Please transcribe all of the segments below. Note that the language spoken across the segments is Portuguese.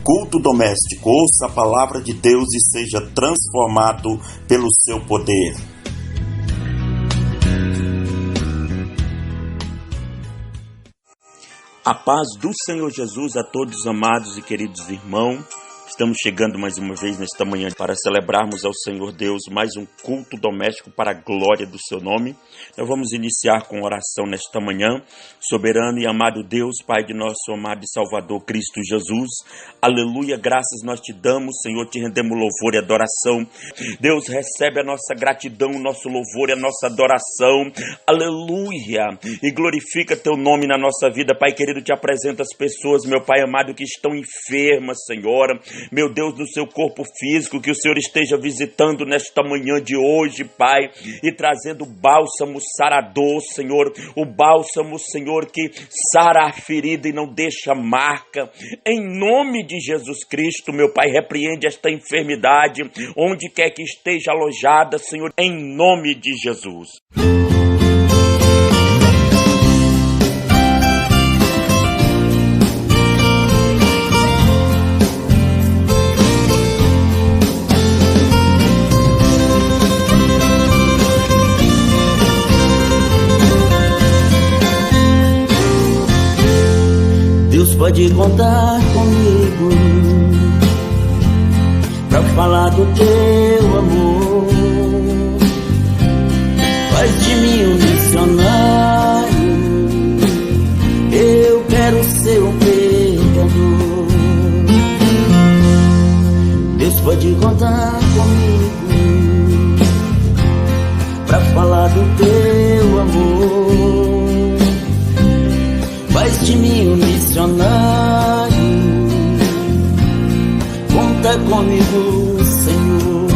Culto doméstico, ouça a palavra de Deus e seja transformado pelo seu poder. A paz do Senhor Jesus a todos amados e queridos irmãos. Estamos chegando mais uma vez nesta manhã para celebrarmos ao Senhor Deus mais um culto doméstico para a glória do seu nome. Nós vamos iniciar com oração nesta manhã. Soberano e amado Deus, Pai de nosso amado e Salvador Cristo Jesus. Aleluia, graças nós te damos, Senhor, te rendemos louvor e adoração. Deus, recebe a nossa gratidão, o nosso louvor e a nossa adoração. Aleluia, e glorifica teu nome na nossa vida. Pai querido, te apresento as pessoas, meu Pai amado, que estão enfermas, Senhor. Meu Deus, no seu corpo físico, que o Senhor esteja visitando nesta manhã de hoje, Pai, e trazendo bálsamo sarador, Senhor, o bálsamo, Senhor, que sara a ferida e não deixa marca. Em nome de Jesus Cristo, meu Pai, repreende esta enfermidade, onde quer que esteja alojada, Senhor, em nome de Jesus. Deus pode contar comigo pra falar do teu amor. Faz de mim um missionário, eu quero ser um pecador. Deus pode contar comigo pra falar do teu amor. Faz de mim um missionário, conta comigo, Senhor.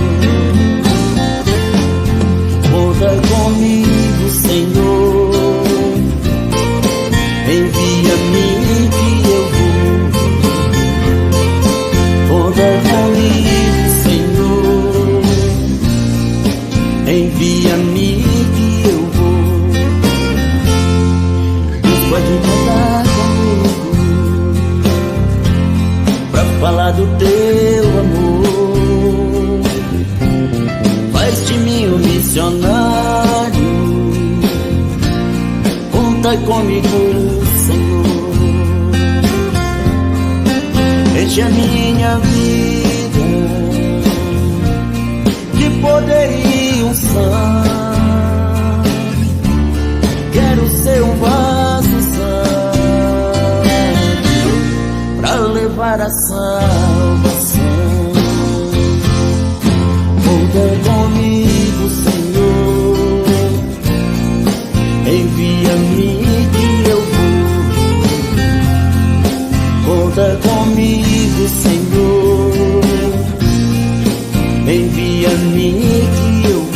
Conta comigo, Senhor. Envia-me que eu vou. Conta comigo, Senhor. Envia-me que eu vou. Deus pode contar falar do teu amor. Faz de mim um missionário, conta comigo, Senhor. Enche a minha vida de poder e unção. Quero ser um vaso pra levar a salvação. Conta comigo, Senhor. Envia-me que eu vou. Conta comigo, Senhor. Envia-me que eu vou.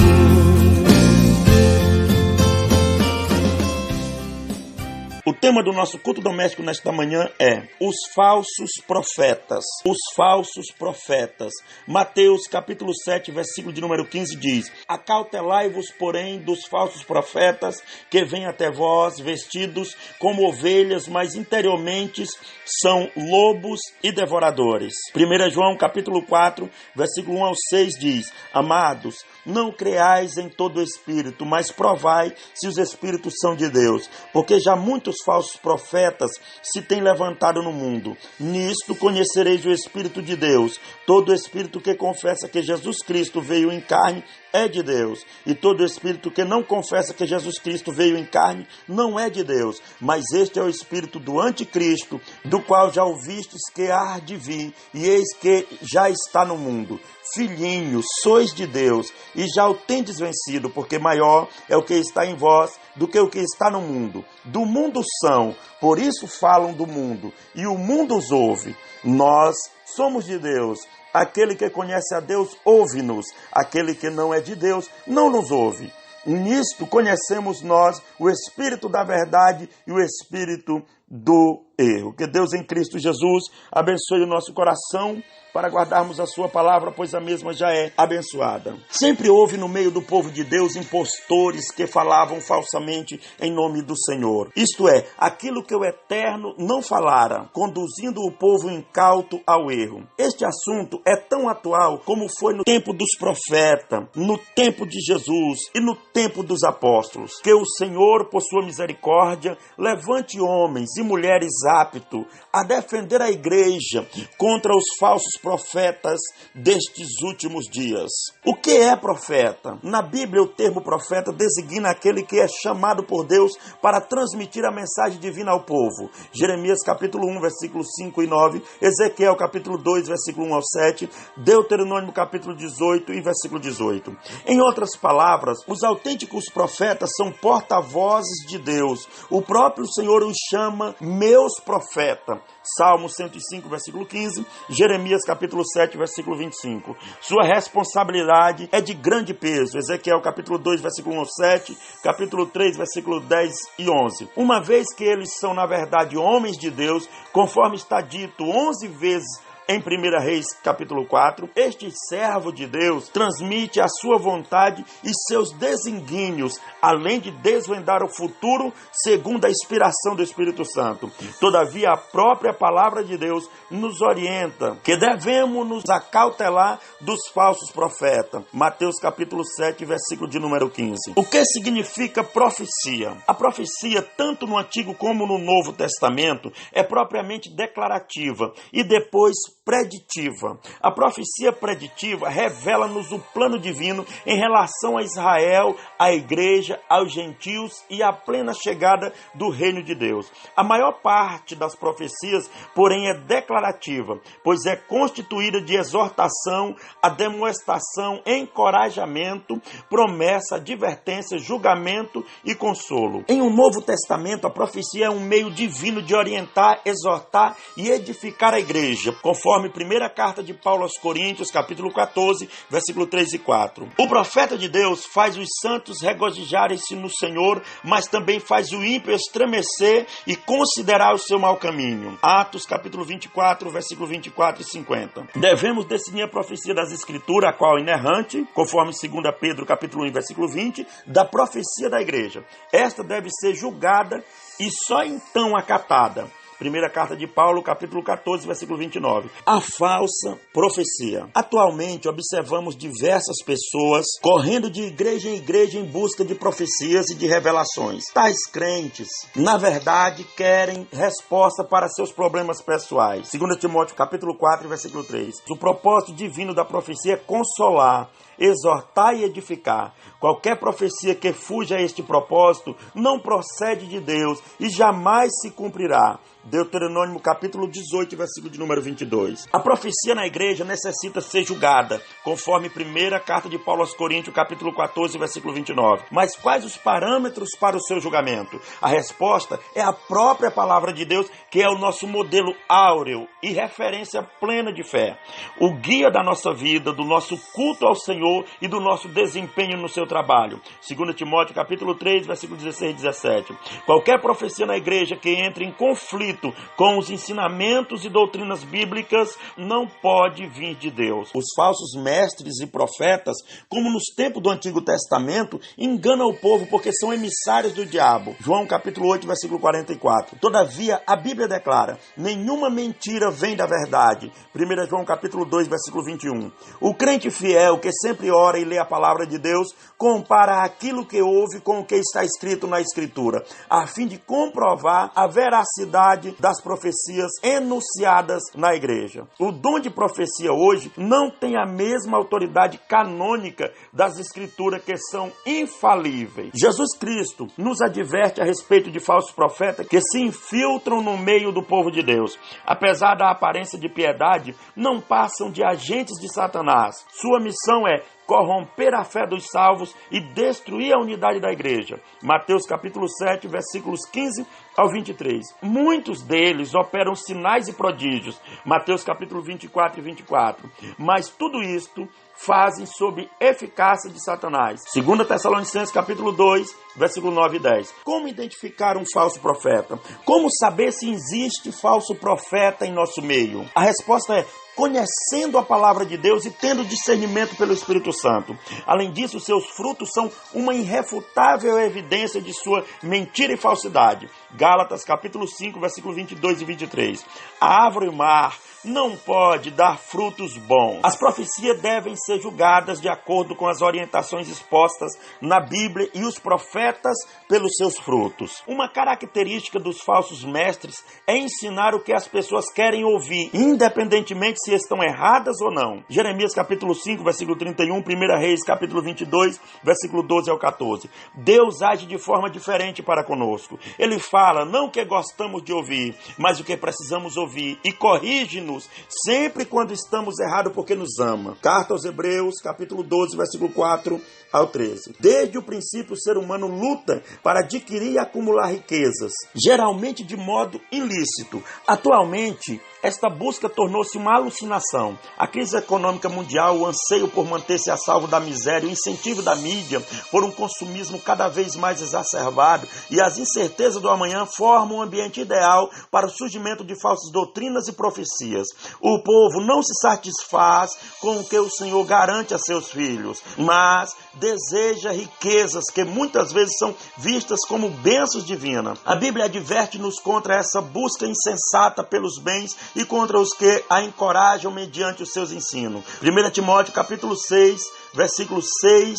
O tema do nosso culto doméstico nesta manhã é os falsos profetas. Os falsos profetas. Mateus capítulo 7, versículo de número 15 diz: Acautelai-vos, porém, dos falsos profetas que vêm até vós vestidos como ovelhas, mas interiormente são lobos e devoradores. 1 João capítulo 4, versículo 1 ao 6 diz: Amados, não creais em todo espírito, mas provai se os espíritos são de Deus, porque já muitos falsos profetas se têm levantado no mundo. Nisto conhecereis o Espírito de Deus. Todo espírito que confessa que Jesus Cristo veio em carne é de Deus, e todo espírito que não confessa que Jesus Cristo veio em carne não é de Deus. Mas este é o espírito do anticristo, do qual já ouvistes que há de vir, e eis que já está no mundo. Filhinhos, sois de Deus, e já o tendes vencido, porque maior é o que está em vós do que o que está no mundo. Do mundo são, por isso falam do mundo, e o mundo os ouve. Nós somos de Deus. Aquele que conhece a Deus, ouve-nos. Aquele que não é de Deus, não nos ouve. Nisto conhecemos nós o Espírito da verdade e o Espírito do erro. Que Deus em Cristo Jesus abençoe o nosso coração para guardarmos a sua palavra, pois a mesma já é abençoada. Sempre houve no meio do povo de Deus impostores que falavam falsamente em nome do Senhor. Isto é, aquilo que o Eterno não falara, conduzindo o povo incauto ao erro. Este assunto é tão atual como foi no tempo dos profetas, no tempo de Jesus e no tempo dos apóstolos. Que o Senhor, por sua misericórdia, levante homens e mulheres aptos a defender a igreja contra os falsos profetas destes últimos dias. O que é profeta? Na Bíblia, o termo profeta designa aquele que é chamado por Deus para transmitir a mensagem divina ao povo. Jeremias capítulo 1, versículos 5 e 9, Ezequiel capítulo 2, versículo 1 ao 7, Deuteronômio capítulo 18 e versículo 18. Em outras palavras, os autênticos profetas são porta-vozes de Deus. O próprio Senhor os chama meus profetas. Salmo 105, versículo 15, Jeremias capítulo 7, versículo 25. Sua responsabilidade é de grande peso. Ezequiel capítulo 2, versículo 1 ao 7, capítulo 3, versículo 10 e 11. Uma vez que eles são, na verdade, homens de Deus, conforme está dito 11 vezes em 1 Reis, capítulo 4, este servo de Deus transmite a sua vontade e seus desígnios, além de desvendar o futuro segundo a inspiração do Espírito Santo. Todavia, a própria palavra de Deus nos orienta que devemos nos acautelar dos falsos profetas. Mateus, capítulo 7, versículo de número 15. O que significa profecia? A profecia, tanto no Antigo como no Novo Testamento, é propriamente declarativa e depois preditiva. A profecia preditiva revela-nos o plano divino em relação a Israel, à igreja, aos gentios e à plena chegada do reino de Deus. A maior parte das profecias, porém, é declarativa, pois é constituída de exortação, ademoestação, encorajamento, promessa, advertência, julgamento e consolo. Em um Novo Testamento, a profecia é um meio divino de orientar, exortar e edificar a igreja, conforme primeira carta de Paulo aos Coríntios, capítulo 14, versículo 3 e 4. O profeta de Deus faz os santos regozijarem-se no Senhor, mas também faz o ímpio estremecer e considerar o seu mau caminho. Atos, capítulo 24, versículo 24 e 50. Devemos discernir a profecia das Escrituras, a qual é inerrante, conforme 2 Pedro, capítulo 1, versículo 20, da profecia da igreja. Esta deve ser julgada e só então acatada. Primeira carta de Paulo, capítulo 14, versículo 29. A falsa profecia. Atualmente, observamos diversas pessoas correndo de igreja em igreja em busca de profecias e de revelações. Tais crentes, na verdade, querem resposta para seus problemas pessoais. 2 Timóteo, capítulo 4, versículo 3. O propósito divino da profecia é consolar, exortar e edificar. Qualquer profecia que fuja a este propósito não procede de Deus e jamais se cumprirá. Deuteronômio capítulo 18, versículo de número 22. A profecia na igreja necessita ser julgada, conforme primeira carta de Paulo aos Coríntios, capítulo 14, versículo 29. Mas quais os parâmetros para o seu julgamento? A resposta é a própria palavra de Deus, que é o nosso modelo áureo e referência plena de fé. O guia da nossa vida, do nosso culto ao Senhor e do nosso desempenho no seu trabalho. 2 Timóteo capítulo 3, versículo 16 e 17. Qualquer profecia na igreja que entre em conflito com os ensinamentos e doutrinas bíblicas não pode vir de Deus. Os falsos mestres e profetas, como nos tempos do Antigo Testamento, enganam o povo porque são emissários do diabo. João capítulo 8, versículo 44. Todavia, a Bíblia declara: nenhuma mentira vem da verdade. 1 João capítulo 2, versículo 21. O crente fiel que sempre ora e lê a palavra de Deus compara aquilo que ouve com o que está escrito na Escritura, a fim de comprovar a veracidade das profecias enunciadas na igreja. O dom de profecia hoje não tem a mesma autoridade canônica das Escrituras, que são infalíveis. Jesus Cristo nos adverte a respeito de falsos profetas que se infiltram no meio do povo de Deus. Apesar da aparência de piedade, não passam de agentes de Satanás. Sua missão é corromper a fé dos salvos e destruir a unidade da igreja. Mateus capítulo 7, versículos 15 ao 23. Muitos deles operam sinais e prodígios. Mateus capítulo 24 e 24. Mas tudo isto fazem sob eficácia de Satanás. 2 Tessalonicenses capítulo 2, versículo 9 e 10. Como identificar um falso profeta? Como saber se existe falso profeta em nosso meio? A resposta é: conhecendo a palavra de Deus e tendo discernimento pelo Espírito Santo. Além disso, seus frutos são uma irrefutável evidência de sua mentira e falsidade. Gálatas capítulo 5, versículo 22 e 23. A árvore mar não pode dar frutos bons. As profecias devem ser julgadas de acordo com as orientações expostas na Bíblia e os profetas pelos seus frutos. Uma característica dos falsos mestres é ensinar o que as pessoas querem ouvir, independentemente se estão erradas ou não. Jeremias capítulo 5, versículo 31, 1 Reis capítulo 22, versículo 12 ao 14. Deus age de forma diferente para conosco. Ele fala não o que gostamos de ouvir, mas o que precisamos ouvir, e corrige-nos sempre quando estamos errados, porque nos ama. Carta aos Hebreus capítulo 12, versículo 4 ao 13. Desde o princípio o ser humano luta para adquirir e acumular riquezas, geralmente de modo ilícito. Atualmente, esta busca tornou-se uma alucinação. A crise econômica mundial, o anseio por manter-se a salvo da miséria, o incentivo da mídia por um consumismo cada vez mais exacerbado e as incertezas do amanhã formam um ambiente ideal para o surgimento de falsas doutrinas e profecias. O povo não se satisfaz com o que o Senhor garante a seus filhos, mas deseja riquezas que muitas vezes são vistas como bênçãos divinas. A Bíblia adverte-nos contra essa busca insensata pelos bens e contra os que a encorajam mediante os seus ensinos. 1 Timóteo capítulo 6, versículos 6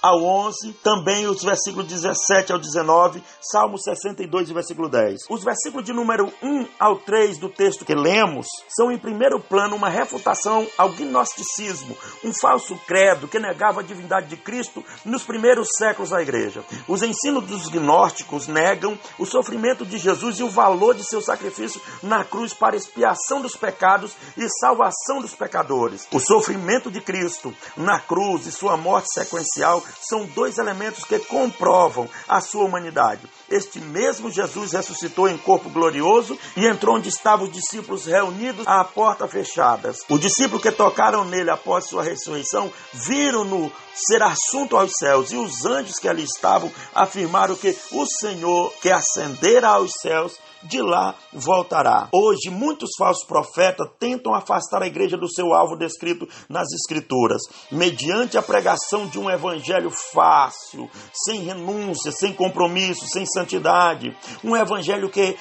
ao 11, também os versículos 17 ao 19, Salmo 62 e versículo 10. Os versículos de número 1 ao 3 do texto que lemos são em primeiro plano uma refutação ao gnosticismo, um falso credo que negava a divindade de Cristo nos primeiros séculos da igreja. Os ensinos dos gnósticos negam o sofrimento de Jesus e o valor de seu sacrifício na cruz para expiação dos pecados e salvação dos pecadores. O sofrimento de Cristo na cruz e sua morte sequencial são dois elementos que comprovam a sua humanidade. Este mesmo Jesus ressuscitou em corpo glorioso e entrou onde estavam os discípulos reunidos à porta fechadas. Os discípulos que tocaram nele após sua ressurreição viram-no ser assunto aos céus, e os anjos que ali estavam afirmaram que o Senhor, que ascendera aos céus, de lá voltará. Hoje, muitos falsos profetas tentam afastar a igreja do seu alvo descrito nas Escrituras, mediante a pregação de um evangelho fácil, sem renúncia, sem compromisso, sem santidade. Um evangelho que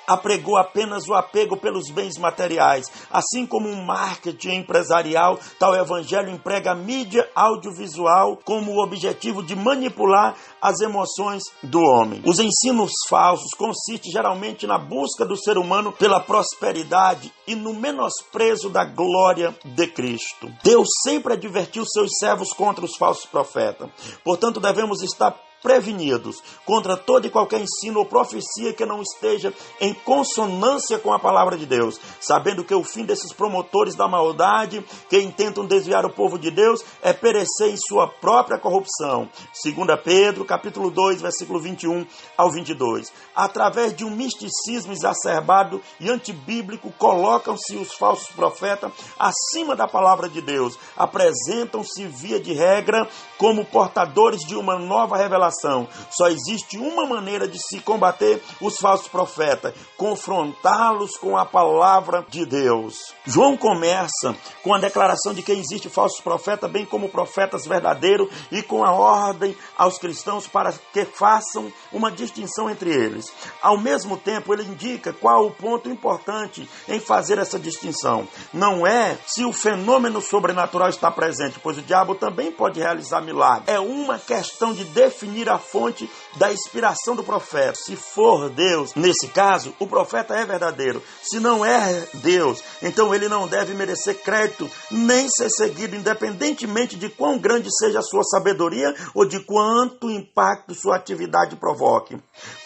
apregou apenas o apego pelos bens materiais. Assim como um marketing empresarial, tal evangelho emprega a mídia audiovisual como o objetivo de manipular as emoções do homem. Os ensinos falsos consistem geralmente na busca do ser humano pela prosperidade e no menosprezo da glória de Cristo. Deus sempre advertiu seus servos contra os falsos profetas. Portanto, devemos estar prevenidos contra todo e qualquer ensino ou profecia que não esteja em consonância com a palavra de Deus, sabendo que o fim desses promotores da maldade que intentam desviar o povo de Deus é perecer em sua própria corrupção. 2 Pedro, capítulo 2, versículo 21 ao 22. Através de um misticismo exacerbado e antibíblico, colocam-se os falsos profetas acima da palavra de Deus, apresentam-se via de regra como portadores de uma nova revelação. Só existe uma maneira de se combater os falsos profetas: confrontá-los com a palavra de Deus. João começa com a declaração de que existe falsos profetas, bem como profetas verdadeiros, e com a ordem aos cristãos para que façam uma distinção entre eles. Ao mesmo tempo, ele indica qual o ponto importante em fazer essa distinção. Não é se o fenômeno sobrenatural está presente, pois o diabo também pode realizar milagres. É uma questão de definir definir a fonte da inspiração do profeta. Se for Deus, nesse caso, o profeta é verdadeiro. Se não é Deus, então ele não deve merecer crédito, nem ser seguido, independentemente de quão grande seja a sua sabedoria ou de quanto impacto sua atividade provoque.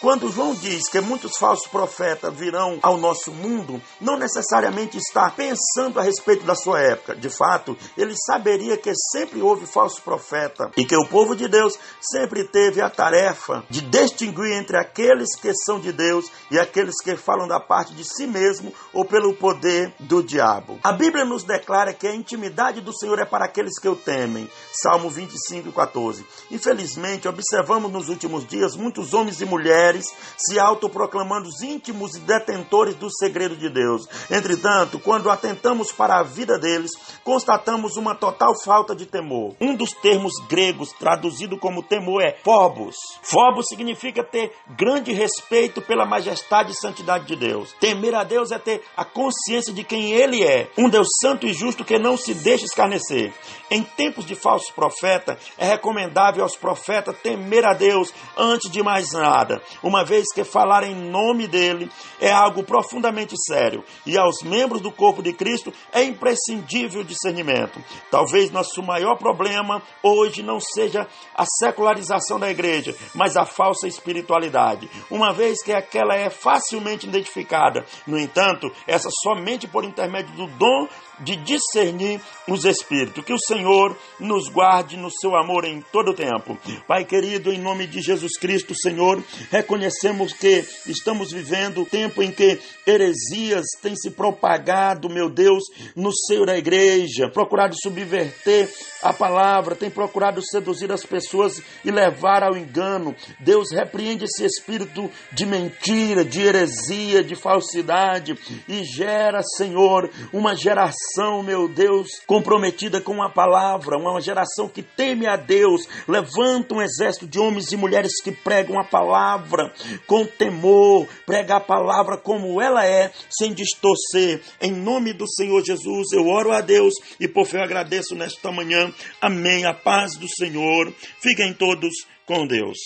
Quando João diz que muitos falsos profetas virão ao nosso mundo, não necessariamente está pensando a respeito da sua época. De fato, ele saberia que sempre houve falso profeta e que o povo de Deus sempre teve a tarefa de distinguir entre aqueles que são de Deus e aqueles que falam da parte de si mesmo ou pelo poder do diabo. A Bíblia nos declara que a intimidade do Senhor é para aqueles que o temem. Salmo 25:14. Infelizmente, observamos nos últimos dias muitos homens e mulheres se autoproclamando íntimos e detentores do segredo de Deus. Entretanto, quando atentamos para a vida deles, constatamos uma total falta de temor. Um dos termos gregos traduzido como temor é phobos. Phobos significa ter grande respeito pela majestade e santidade de Deus. Temer a Deus é ter a consciência de quem Ele é, um Deus santo e justo que não se deixa escarnecer. Em tempos de falsos profetas, é recomendável aos profetas temer a Deus antes de mais nada, uma vez que falar em nome dele é algo profundamente sério, e aos membros do corpo de Cristo é imprescindível discernimento. Talvez nosso maior problema hoje não seja a secularização da igreja, mas a falsa espiritualidade, uma vez que aquela é facilmente identificada. No entanto, essa somente por intermédio do dom de discernir os espíritos. Que o Senhor nos guarde no seu amor em todo o tempo. Pai querido, em nome de Jesus Cristo, Senhor, reconhecemos que estamos vivendo tempo em que heresias têm se propagado, meu Deus, no seio da igreja, procurado subverter a palavra, tem procurado seduzir as pessoas e levar ao engano. Deus, repreende esse espírito de mentira, de heresia, de falsidade e gera, Senhor, uma geração, meu Deus, comprometida com a palavra, uma geração que teme a Deus. Levanta um exército de homens e mulheres que pregam a palavra com temor, prega a palavra como ela é, sem distorcer. Em nome do Senhor Jesus, eu oro a Deus e por fé eu agradeço nesta manhã. Amém. A paz do Senhor. Fiquem todos com Deus.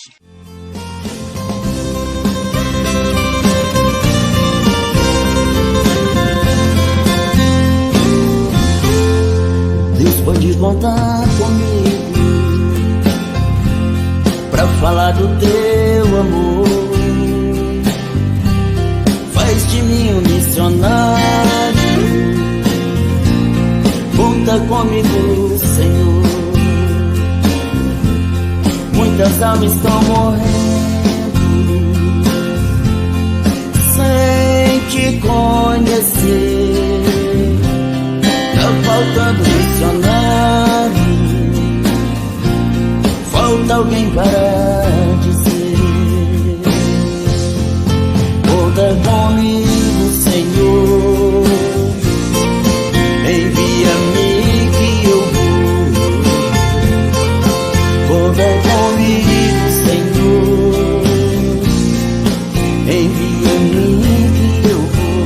Deus pode contar comigo pra falar do teu amor. Faz de mim um missionário. Conta comigo, Senhor. Muitas almas estão morrendo sem te conhecer. Tá faltando missionário, falta alguém para dizer. Conta comigo, Senhor. Envia-me que eu vou. Conta comigo, Senhor. Envia-me que eu vou.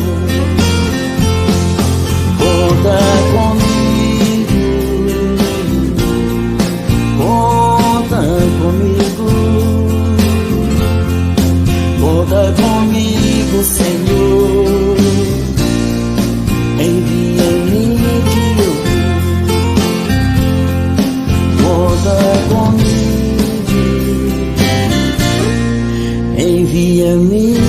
Conta comigo. Conta comigo. Conta comigo, Senhor. Envia-me que eu vou. Conta comigo. Envia-me.